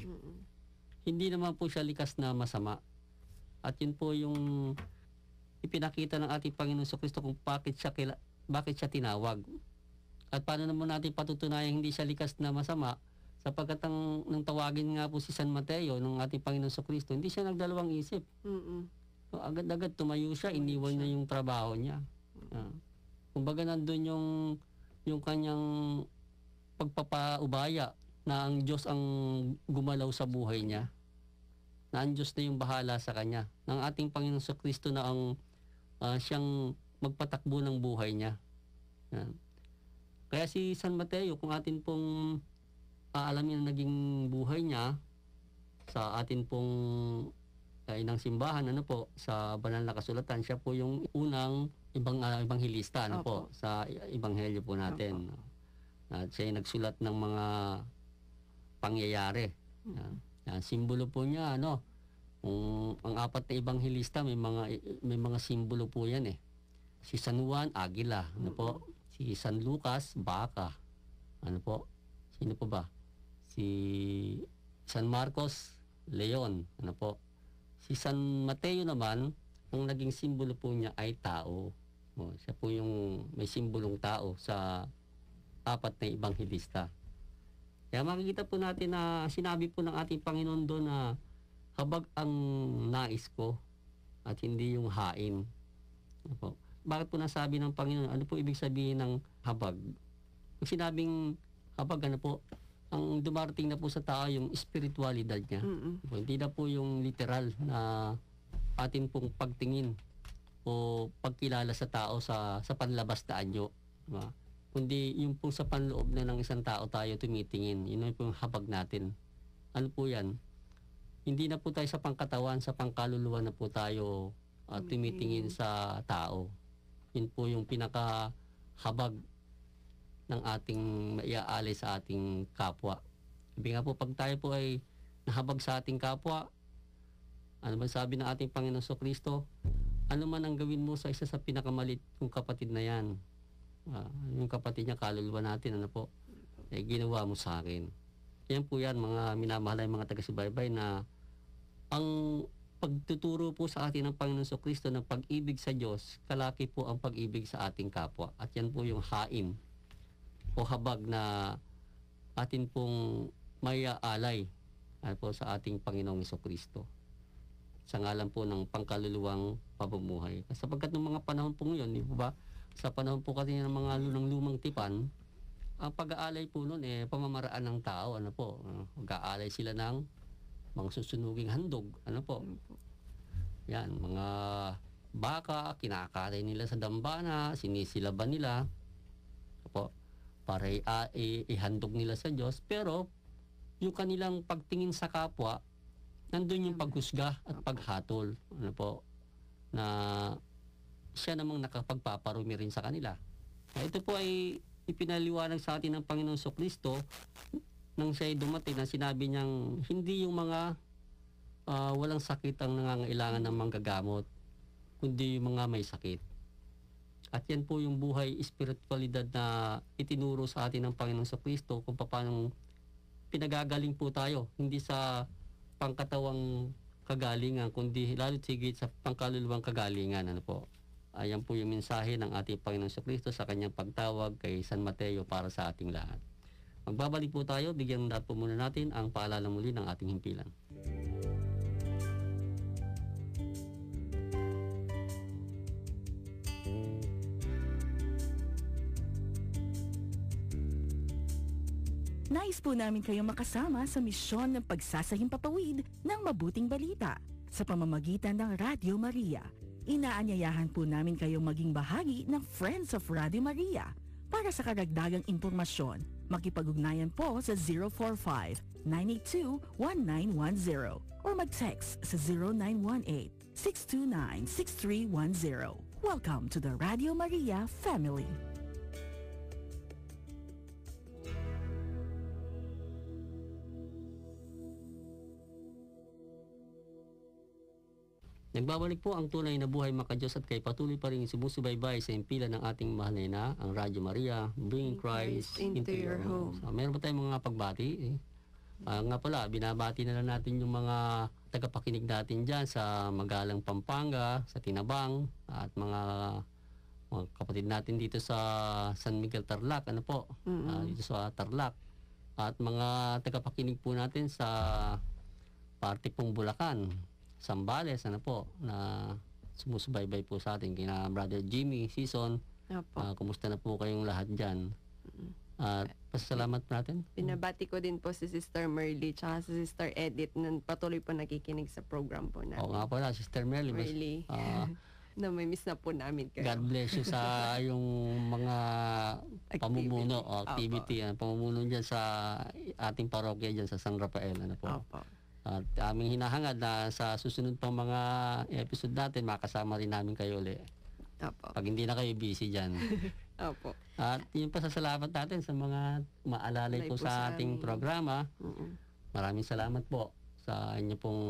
Hindi naman po siya likas na masama. At yun po yung ipinakita ng ating Panginoon Kristo kung bakit siya tinawag. At paano naman natin patutunayan hindi siya likas na masama, sapagkat nang tawagin nga po si San Mateo ng ating Panginoon Kristo, hindi siya nagdalawang isip. So, agad-agad tumayo siya, iniwan niya yung trabaho niya. Kumbaga nandun yung kanyang pagpapaubaya na ang Diyos ang gumalaw sa buhay niya, na ang Diyos na yung bahala sa kanya, ng ating Panginoon Kristo na ang siyang magpatakbo ng buhay niya. Yan. Kaya si San Mateo, kung atin pong aalamin ang naging buhay niya sa atin pong inang simbahan, ano po, sa banal na kasulatan, siya po yung unang ibanghilista, ano po, sa ebanghelyo po natin. At siya yung nagsulat ng mga pangyayari. Yan, simbolo po niya, ano, ang apat na ebanghilista, may mga simbolo po yan eh. Si San Juan, agila, ano po. Si San Lucas, baka. Ano po? Sino po ba? Si San Marcos, leon, ano po. Si San Mateo naman, ang naging simbolo po niya ay tao. Siya po yung may simbolong tao sa apat na ebanghilista. Kaya makikita po natin na sinabi po ng ating Panginoon doon na habag ang nais ko at hindi yung hain. Ano po? Bakit po nasabi ng Panginoon? Ano po ibig sabihin ng habag? Pag sinabing habag, ano po? Ang dumarating na po sa tao yung spiritualidad niya. Hindi na po yung literal na atin pong pagtingin o pagkilala sa tao sa panlabas na anyo. Diba? Kundi yung po sa panloob na ng isang tao tayo tumitingin. Yun po yung habag natin. Ano po yan? Hindi na po tayo sa pangkatawan, sa pangkaluluwa na po tayo tumitingin sa tao. Yun po yung pinakahabag ng ating maiaalay sa ating kapwa. Sabi nga po, pag tayo po ay nahabag sa ating kapwa, ano ba sabi ng ating Panginoon Kristo? Ano man ang gawin mo sa isa sa pinakamalit kong kapatid na yan, yung kapatid niya, kaluluwa natin, ano po, ginawa mo sa akin. Yan po yan, mga minamahalay, mga taga-subaybay, na ang pagtuturo po sa atin ng Panginoon Kristo ng pag-ibig sa Diyos, kalaki po ang pag-ibig sa ating kapwa. At yan po yung hain o habag na atin pong may alay po sa ating Panginoong Kristo. Sa ngalan po ng pangkaluluwang pamumuhay. Sapagkat ng mga panahon po ngayon, di ba? Sa panahon po kasi ng mga lumang tipan, ang pag-aalay po noon pamamaraan ng tao, ano po, mag-aalay sila ng mga susunuging handog, ano po. Yan, mga baka, kinakain nila sa dambana, sinisilaban nila po, para ihandog nila sa Diyos. Pero yung kanilang pagtingin sa kapwa, nandun yung paghusga at paghatol, ano po, na siya namang nakapagpaparumi rin sa kanila. Ito po ay ipinaliwanag sa atin ng Panginoong Kristo nang siya ay dumating na sinabi niyang hindi yung mga walang sakit ang nangangailangan ng manggagamot, kundi yung mga may sakit. At yan po yung buhay espiritualidad na itinuro sa atin ng Panginoong Kristo kung paano pinagagaling po tayo, hindi sa pangkatawang kagalingan, kundi lalo higit sa pangkaluluwang kagalingan. Ano po? Ayan po yung mensahe ng ating Panginoong Kristo sa kanyang pagtawag kay San Mateo para sa ating lahat. Magbabalik po tayo, bigyan na po muna natin ang paalala muli ng ating himpilan. Nais po namin kayong makasama sa misyon ng pagsasahimpapawid ng mabuting balita sa pamamagitan ng Radio Maria. Inaanyayahan po namin kayong maging bahagi ng Friends of Radio Maria. Para sa karagdagang impormasyon, makipag-ugnayan po sa 045-982-1910 or mag-text sa 0918-629-6310. Welcome to the Radio Maria family. Nagbabalik po ang tunay na buhay makadiyos at kay patuloy pa rin sumusubaybay sa impilan ng ating mahal na ina, ang Radyo Maria, Bringing Christ into your home. So, meron pa tayong mga pagbati. Nga pala, binabati na lang natin yung mga tagapakinig natin dyan sa Magalang, Pampanga, sa Tinabang, at mga kapatid natin dito sa San Miguel, Tarlac, ano po, dito sa Tarlac. At mga tagapakinig po natin sa parte pong Bulacan, Sambales, ano po, na sumusubaybay po sa atin, kina Brother Jimmy, Season. Kumusta na po kayong lahat dyan? At pasalamat natin. Pinabati ko din po si Sister Merly tsaka si Sister Edith na patuloy po nakikinig sa program po namin. Oo nga pala, Sister Merly. Na may miss na po namin kayo. God bless you sa yung mga pamumuno, activity, pamumuno dyan sa ating parokya dyan sa San Rafael. Ano po? Opo. At aming hinahangad na sa susunod pang mga episode natin, makasama rin namin kayo ulit. Opo. Pag hindi na kayo busy dyan. Opo. At yung pasasalamat natin sa mga maalalay po sa ating programa. Maraming salamat po sa inyo pong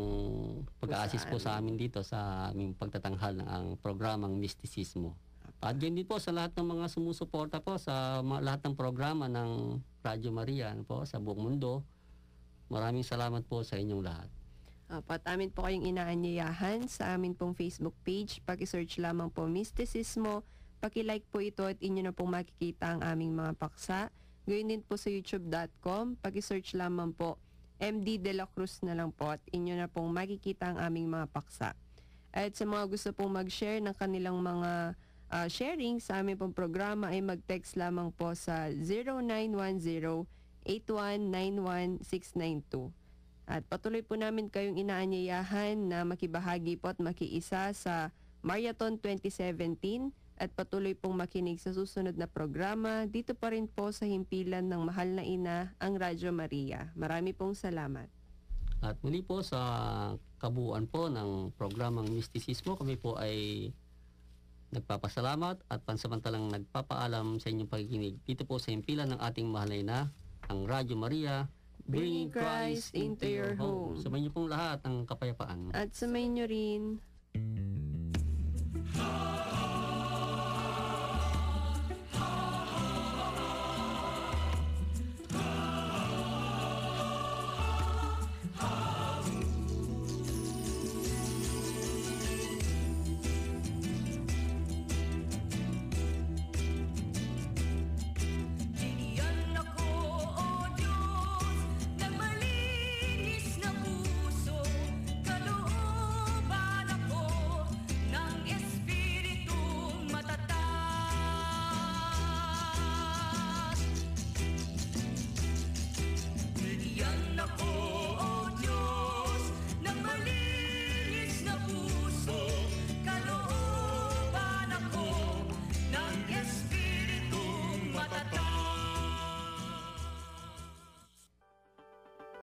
pag-a-assist po sa amin dito sa aming pagtatanghal ng ang programang Mistisismo. At ganyan din po sa lahat ng mga sumusuporta po sa lahat ng programa ng Radyo Maria po sa buong mundo. Maraming salamat po sa inyong lahat. At amin po kayong inaanyayahan sa amin pong Facebook page. Paki-search lamang po Mistisismo. Paki-like po ito at inyo na pong makikita ang aming mga paksa. Gayun din po sa youtube.com. Paki-search lamang po MD De La Cruz na lang po at inyo na pong makikita ang aming mga paksa. At sa mga gusto pong mag-share ng kanilang mga sharing sa aming pong programa ay mag-text lamang po sa 0910-8191-692. At patuloy po namin kayong inaanyayahan na makibahagi po at makiisa sa Marathon 2017 at patuloy pong makinig sa susunod na programa dito pa rin po sa himpilan ng mahal na ina, ang Radyo Maria. Marami pong salamat. At muli po sa kabuuan po ng programang Mistisismo, kami po ay nagpapasalamat at pansamantalang nagpapaalam sa inyong pakikinig dito po sa himpilan ng ating mahal na ina, ang Radyo Maria, Bringing Christ into your home. Sumayin niyo pong lahat ang kapayapaan. At sumayin niyo rin.